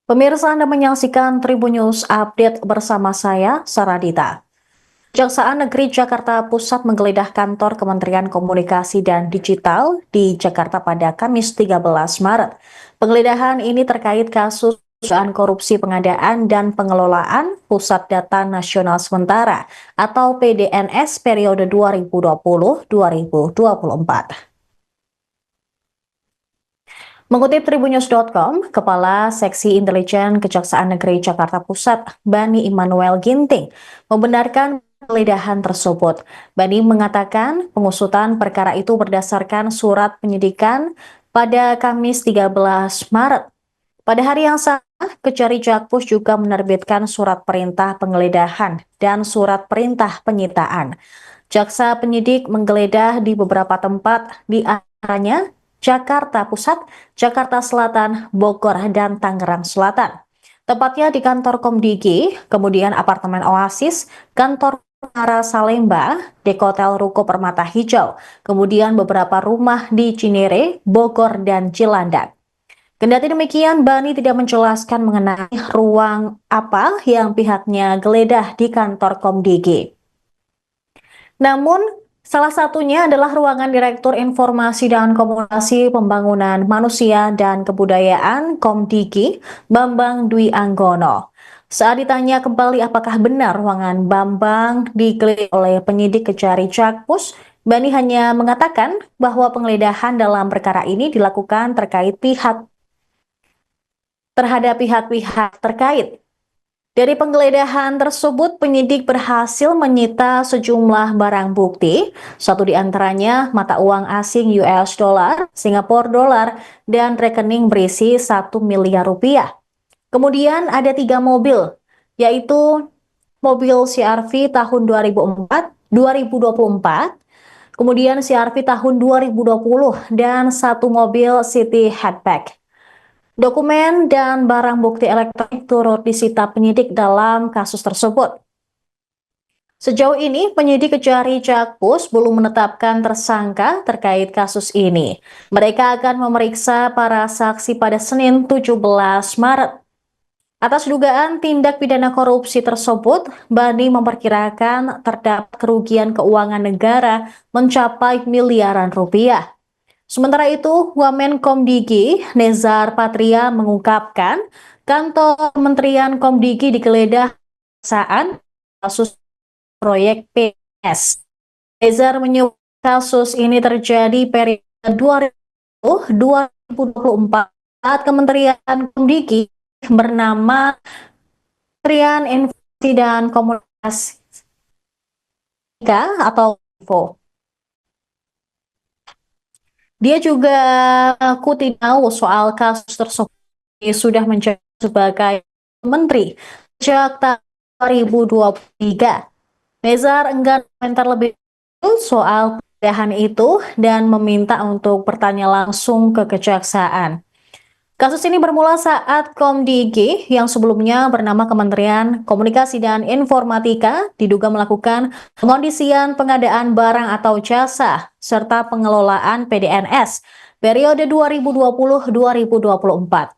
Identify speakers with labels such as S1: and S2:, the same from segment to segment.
S1: Pemirsa, Anda menyaksikan Tribun News Update bersama saya, Saradita. Kejaksaan Negeri Jakarta Pusat menggeledah kantor Kementerian Komunikasi dan Digital di Jakarta pada Kamis 13 Maret. Penggeledahan ini terkait kasus dugaan korupsi pengadaan dan pengelolaan Pusat Data Nasional Sementara atau PDNS periode 2020-2024. Mengutip tribunnews.com, Kepala Seksi Intelijen Kejaksaan Negeri Jakarta Pusat, Bani Immanuel Ginting, membenarkan penggeledahan tersebut. Bani mengatakan pengusutan perkara itu berdasarkan surat penyidikan pada Kamis 13 Maret. Pada hari yang sama, Kejari Jakpus juga menerbitkan surat perintah penggeledahan dan surat perintah penyitaan. Jaksa penyidik menggeledah di beberapa tempat, di antaranya Jakarta Pusat, Jakarta Selatan, Bogor, dan Tangerang Selatan. Tepatnya di kantor Komdigi, kemudian apartemen Oasis, kantor Menara Salemba, Dekotel Ruko Permata Hijau, kemudian beberapa rumah di Cinere, Bogor, dan Cilandak. Kendati demikian, Bani tidak menjelaskan mengenai ruang apa yang pihaknya geledah di kantor Komdigi. Namun, salah satunya adalah ruangan Direktur Informasi dan Komunikasi Pembangunan Manusia dan Kebudayaan Komdigi, Bambang Dwi Anggono. Saat ditanya kembali apakah benar ruangan Bambang digeledah oleh penyidik Kejari Jakpus, Bani hanya mengatakan bahwa penggeledahan dalam perkara ini dilakukan terhadap pihak-pihak terkait. Dari penggeledahan tersebut, penyidik berhasil menyita sejumlah barang bukti, satu di antaranya mata uang asing US dollar, Singapore dollar, dan rekening berisi 1 miliar rupiah. Kemudian ada 3 mobil, yaitu mobil CR-V tahun 2024, kemudian CR-V tahun 2020, dan satu mobil City Hatchback. Dokumen dan barang bukti elektronik turut disita penyidik dalam kasus tersebut. Sejauh ini, penyidik Kejari Jakpus belum menetapkan tersangka terkait kasus ini. Mereka akan memeriksa para saksi pada Senin 17 Maret. Atas dugaan tindak pidana korupsi tersebut, Bani memperkirakan terdapat kerugian keuangan negara mencapai miliaran rupiah. Sementara itu, Wamen Komdigi, Nezar Patria mengungkapkan kantor Kementerian Komdigi digeledah saat kasus proyek PNS. Nezar menyebut kasus ini terjadi periode 2020-2024 saat Kementerian Komdigi bernama Kementerian Informasi dan Komunikasi atau Info. Dia juga mengaku tidak tahu soal kasus tersebut sudah menjabat sebagai menteri sejak tahun 2023. Nezar enggan komentar lebih lanjut soal penggeledahan itu dan meminta untuk bertanya langsung ke kejaksaan. Kasus ini bermula saat Komdigi yang sebelumnya bernama Kementerian Komunikasi dan Informatika diduga melakukan pengondisian pengadaan barang atau jasa serta pengelolaan PDNS periode 2020-2024.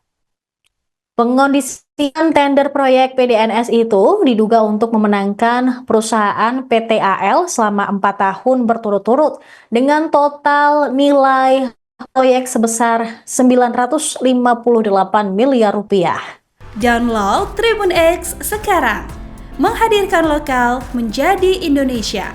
S1: Pengondisian tender proyek PDNS itu diduga untuk memenangkan perusahaan PTAL selama 4 tahun berturut-turut dengan total nilai proyek sebesar 958 miliar rupiah.
S2: Download Tribun X sekarang, menghadirkan lokal menjadi Indonesia.